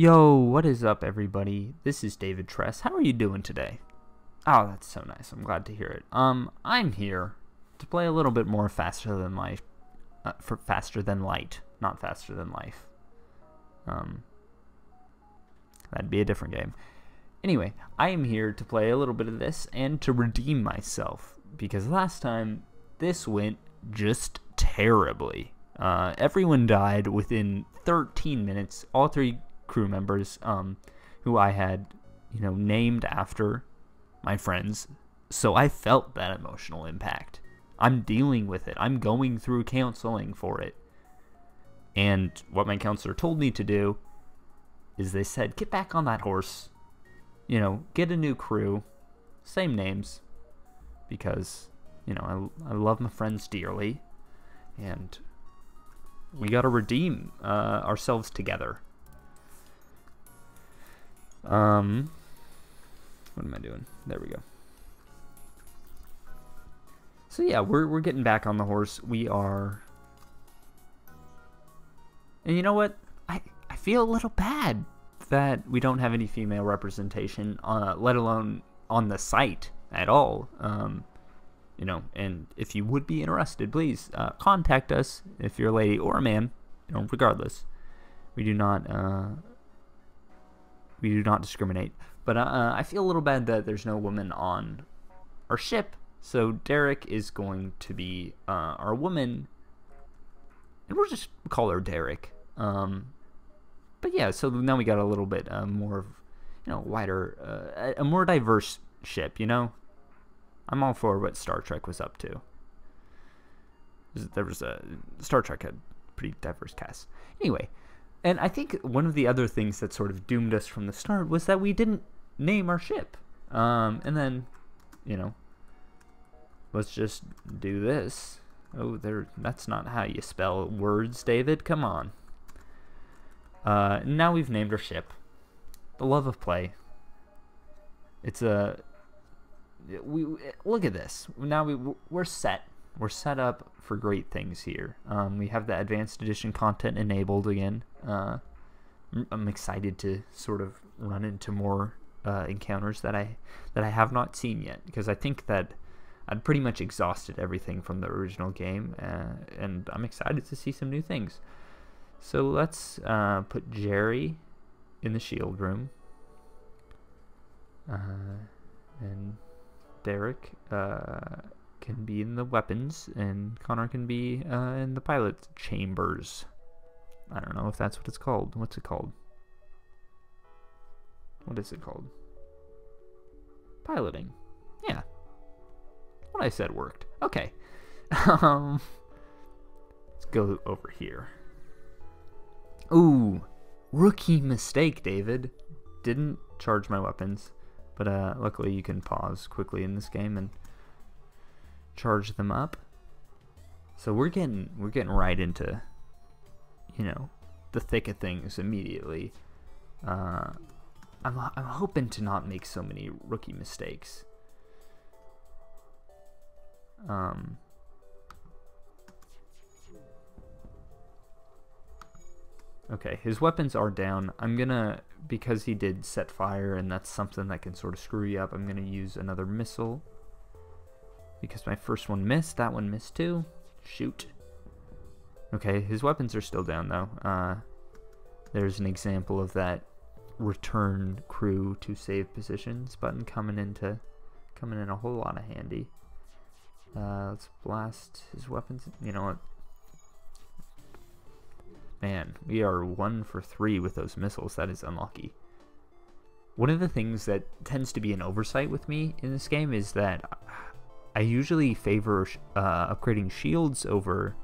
Yo, what is up, everybody? This is David Tress. How are you doing today? Oh, that's so nice. I'm glad to hear it. I'm here to play a little bit more faster than life, faster than light, not faster than life. That'd be a different game. Anyway, I am here to play a little bit of this and to redeem myself, because last time this went just terribly. Everyone died within 13 minutes. All three crew members, who I had, named after my friends. So I felt that emotional impact. I'm dealing with it. I'm going through counseling for it. And what my counselor told me to do is they said, get back on that horse. Get a new crew. Same names. Because, I love my friends dearly. And we gotta redeem ourselves together. What am I doing? There we go. So yeah, we're getting back on the horse. We are. And you know what? I feel a little bad that we don't have any female representation, let alone on the site at all. And if you would be interested, please contact us if you're a lady or a man. Regardless, we do not discriminate. But I feel a little bad that there's no woman on our ship. So Derek is going to be our woman, and we'll just call her Derek. But yeah, so now we got a little bit more of, wider, a more diverse ship. I'm all for what Star Trek was up to. Star Trek had pretty diverse cast. Anyway, and I think one of the other things that sort of doomed us from the start was that we didn't name our ship. And then, let's just do this. Oh, that's not how you spell words, David. Come on. Now we've named our ship The Love of Play. It's we look at this. Now we're set. We're set up for great things here. We have the advanced edition content enabled again. I'm excited to sort of run into more encounters that I have not seen yet, because I think that I'd pretty much exhausted everything from the original game, and I'm excited to see some new things. So let's put Jerry in the shield room, and Derek can be in the weapons, and Connor can be in the pilot chambers. I don't know if that's what it's called. What's it called? What is it called? Piloting. Yeah. What I said worked. Okay. Let's go over here. Ooh, rookie mistake, David. Didn't charge my weapons. But luckily you can pause quickly in this game and charge them up. So we're getting right into, the thick of things immediately. I'm hoping to not make so many rookie mistakes. Okay, his weapons are down. I'm gonna, because he did set fire, and that's something that can sort of screw you up, I'm gonna use another missile. Because my first one missed, that one missed too. Shoot. Okay, his weapons are still down though. There's an example of that return crew to save positions button coming in a whole lot of handy. Let's blast his weapons. You know what? Man, we are 1 for 3 with those missiles. That is unlucky. One of the things that tends to be an oversight with me in this game is that I usually favor upgrading shields over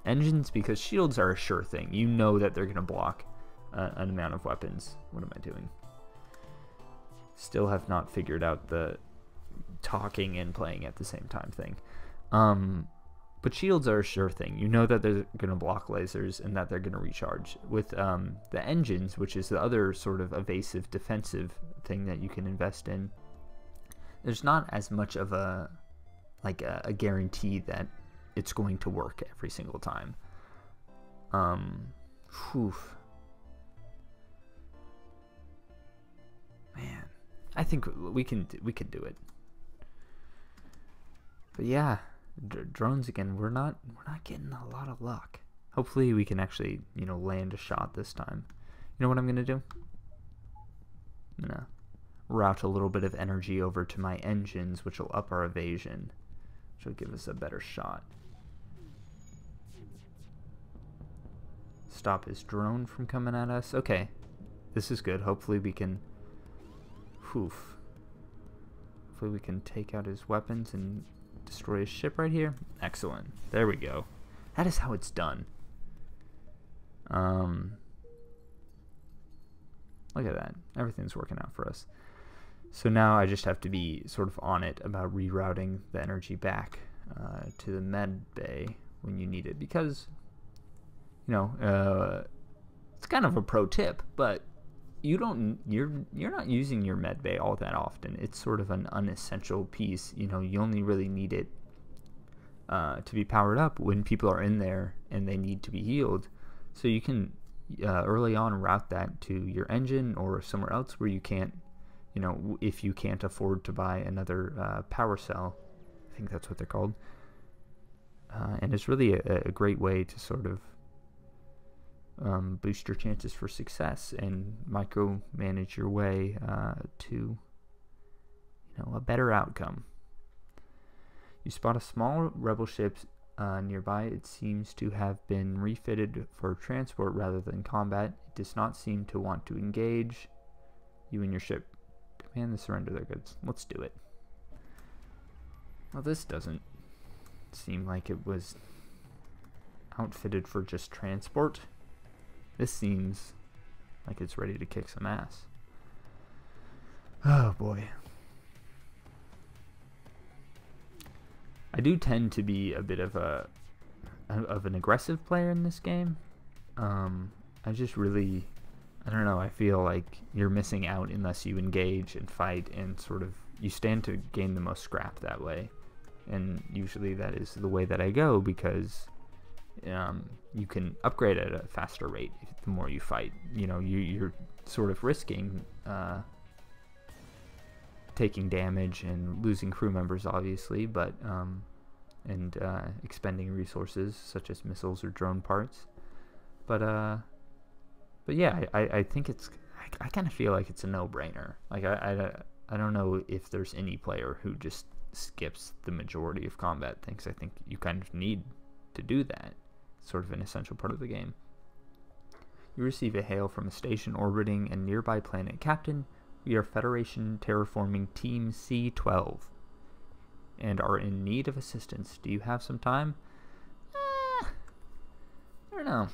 engines, because shields are a sure thing. You know that they're going to block an amount of weapons. What am I doing? Still have not figured out the talking and playing at the same time thing. But shields are a sure thing. You know that they're going to block lasers and that they're going to recharge. With the engines, which is the other sort of evasive defensive thing that you can invest in, there's not as much of a guarantee that it's going to work every single time. I think we can do it. But yeah, drones again. We're not getting a lot of luck. Hopefully we can actually, you know, land a shot this time. You know what I'm gonna do? I'm gonna route a little bit of energy over to my engines, which will up our evasion, which will give us a better shot. Stop his drone from coming at us. Okay, this is good. Hopefully we can. Hopefully we can take out his weapons and destroy his ship right here. Excellent. There we go. That is how it's done. Look at that. Everything's working out for us. So now I just have to be sort of on it about rerouting the energy back to the med bay when you need it, because, you know, it's kind of a pro tip, but you're not using your med bay all that often. It's sort of an unessential piece. You know, you only really need it to be powered up when people are in there and they need to be healed. So you can early on route that to your engine or somewhere else where you can't, you know, if you can't afford to buy another power cell. I think that's what they're called. And it's really a great way to sort of boost your chances for success and micromanage your way to, you know, a better outcome. You spot a small rebel ship nearby. It seems to have been refitted for transport rather than combat. It does not seem to want to engage. You and your ship demand to surrender their goods. Let's do it. Well, this doesn't seem like it was outfitted for just transport. This seems like it's ready to kick some ass. Oh boy. I do tend to be a bit of an aggressive player in this game. I just really, I don't know, I feel like you're missing out unless you engage and fight, and sort of you stand to gain the most scrap that way. And usually that is the way that I go, because you can upgrade at a faster rate the more you fight. You know, you're sort of risking taking damage and losing crew members, obviously, but and expending resources such as missiles or drone parts. But yeah, I think it's, I kind of feel like it's a no-brainer. Like I don't know if there's any player who just skips the majority of combat things. I think you kind of need to do that. It's sort of an essential part of the game. You receive a hail from a station orbiting a nearby planet. Captain, we are Federation Terraforming Team C12 and are in need of assistance. Do you have some time? I don't know.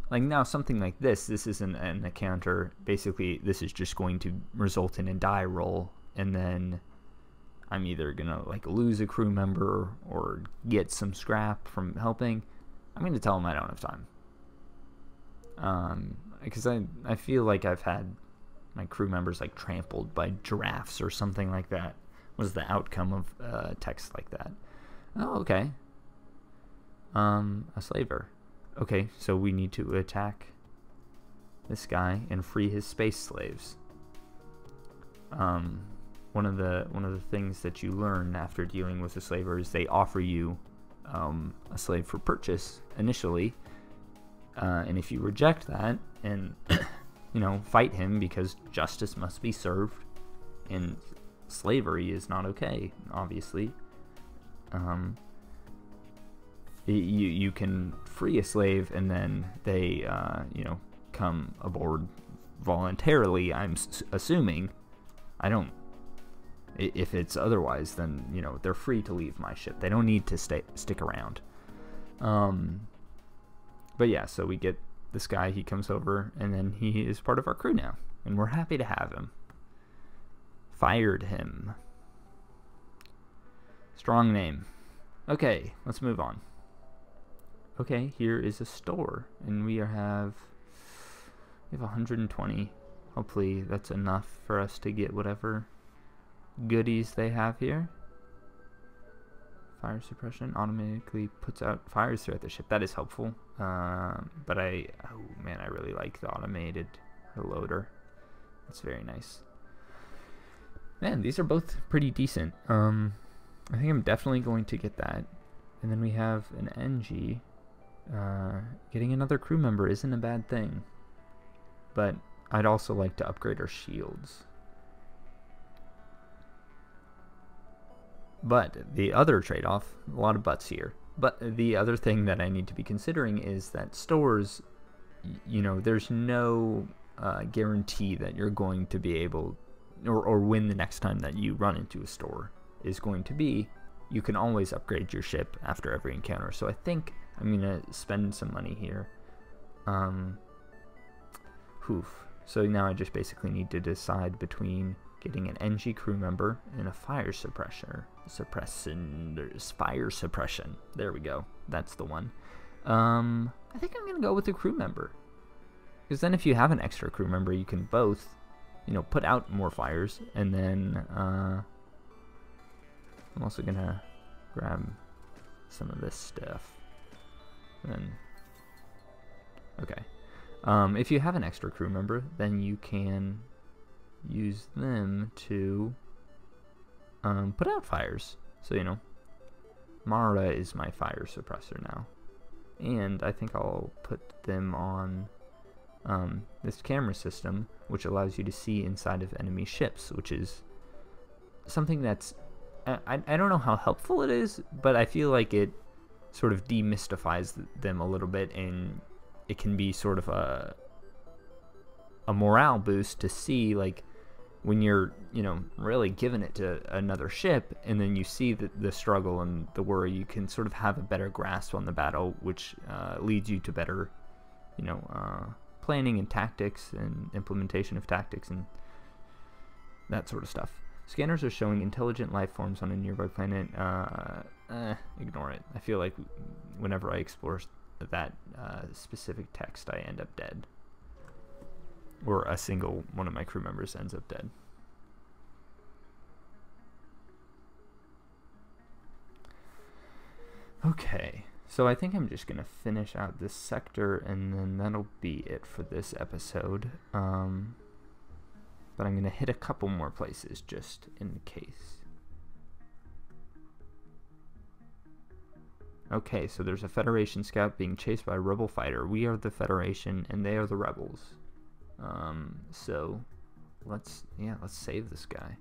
Like, now something like this isn't an encounter. Basically, this is just going to result in a die roll, and then I'm either gonna like lose a crew member or get some scrap from helping. I'm gonna tell them I don't have time. Because I feel like I've had my crew members like trampled by giraffes or something like that. Was the outcome of text like that. Oh, okay. A slaver. Okay, so we need to attack this guy and free his space slaves. One of the things that you learn after dealing with a slaver is they offer you a slave for purchase initially, and if you reject that and you know, fight him, because justice must be served and slavery is not okay, obviously. You can free a slave, and then they you know, come aboard voluntarily. I'm assuming. I don't. If it's otherwise, then, you know, they're free to leave my ship. They don't need to stick around. But yeah, so we get this guy. He comes over, and then he is part of our crew now, and we're happy to have him. Fired him. Strong name. Okay, let's move on. Okay, here is a store, and we have 120. Hopefully that's enough for us to get whatever goodies they have here. Fire suppression automatically puts out fires throughout the ship. That is helpful. But oh man, I really like the automated loader. That's very nice. Man, these are both pretty decent. I think I'm definitely going to get that. And then we have an NG. Getting another crew member isn't a bad thing. But I'd also like to upgrade our shields. But the other trade-off, a lot of buts here. But the other thing that I need to be considering is that stores, you know, there's no guarantee that you're going to be able, or when the next time that you run into a store is going to be. You can always upgrade your ship after every encounter. So I think I'm going to spend some money here. So now I just basically need to decide between getting an NG crew member and a fire suppressor. There's fire suppression. There we go. That's the one. I think I'm going to go with the crew member. Because then if you have an extra crew member, you can both, you know, put out more fires. And then I'm also going to grab some of this stuff. Then, okay. If you have an extra crew member, then you can use them to put out fires. So, you know, Mara is my fire suppressor now. And I think I'll put them on this camera system, which allows you to see inside of enemy ships, which is something that's, I don't know how helpful it is, but I feel like it sort of demystifies them a little bit, and it can be sort of a morale boost to see, like, when you're, you know, really giving it to another ship, and then you see the struggle and the worry, you can sort of have a better grasp on the battle, which leads you to better, you know, planning and tactics and implementation of tactics and that sort of stuff. Scanners are showing intelligent life forms on a nearby planet. Ignore it. I feel like whenever I explore that specific text, I end up dead. Or a single one of my crew members ends up dead. Okay, so I think I'm just going to finish out this sector, and then that'll be it for this episode. But I'm going to hit a couple more places just in case. Okay, so there's a Federation scout being chased by a rebel fighter. We are the Federation, and they are the rebels. So let's save this guy.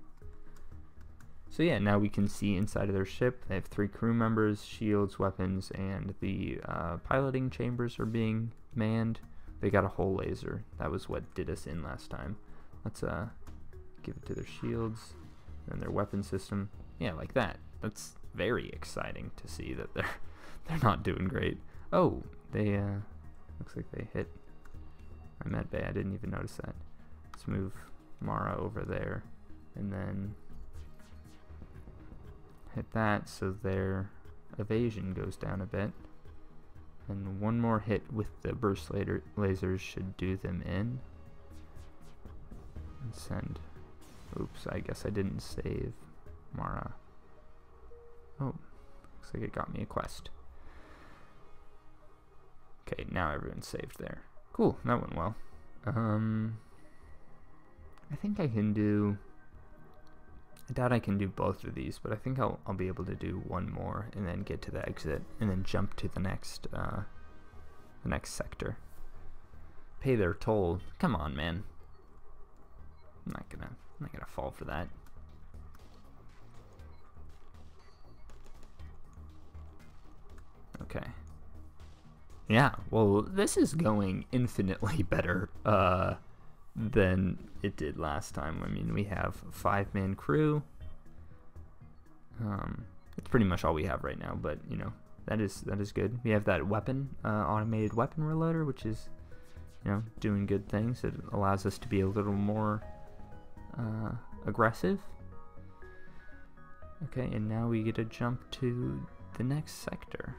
So yeah, now we can see inside of their ship. They have 3 crew members, shields, weapons, and the piloting chambers are being manned. They got a hull laser. That was what did us in last time. Let's give it to their shields and their weapon system. Yeah, like that. That's very exciting to see that they're not doing great. Oh, they looks like they hit my med bay. I didn't even notice that. Let's move Mara over there and then hit that so their evasion goes down a bit. And one more hit with the burst lasers should do them in. And send. Oops, I guess I didn't save Mara. Oh, looks like it got me a quest. Okay, now everyone's saved there. Cool, that went well. I think I can do... I doubt I can do both of these, but I think I'll be able to do one more and then get to the exit and then jump to the next sector. Pay their toll. Come on, man. I'm not gonna fall for that. Okay. Yeah, well, this is going infinitely better than it did last time. I mean, we have a 5-man crew. It's pretty much all we have right now, but you know, that is good. We have that weapon, automated weapon reloader, which is, you know, doing good things. It allows us to be a little more aggressive. Okay, and now we get to jump to the next sector.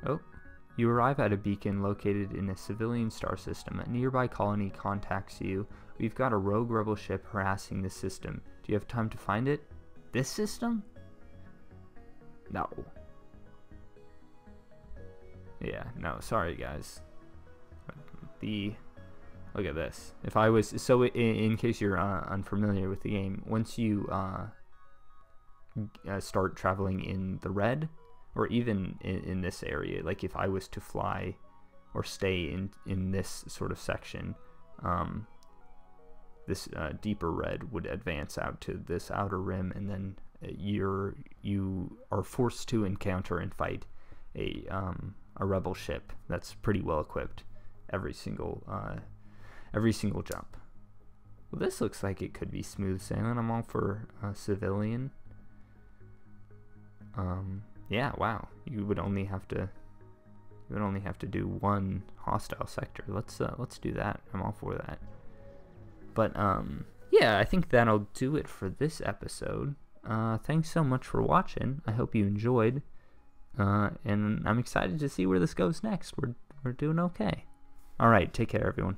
Oh, you arrive at a beacon located in a civilian star system. A nearby colony contacts you. We've got a rogue rebel ship harassing the system. Do you have time to find it? This system? No. Yeah, no, sorry guys. look at this. If I was, so in case you're unfamiliar with the game, once you start traveling in the red, or even in this area, like if I was to fly or stay in this sort of section, this deeper red would advance out to this outer rim, and then you are forced to encounter and fight a rebel ship that's pretty well equipped every single jump. Well, this looks like it could be smooth sailing. I'm all for civilian. Yeah, wow. You would only have to do one hostile sector. Let's do that. I'm all for that. But yeah, I think that'll do it for this episode. Thanks so much for watching. I hope you enjoyed. And I'm excited to see where this goes next. We're doing okay. All right, take care, everyone.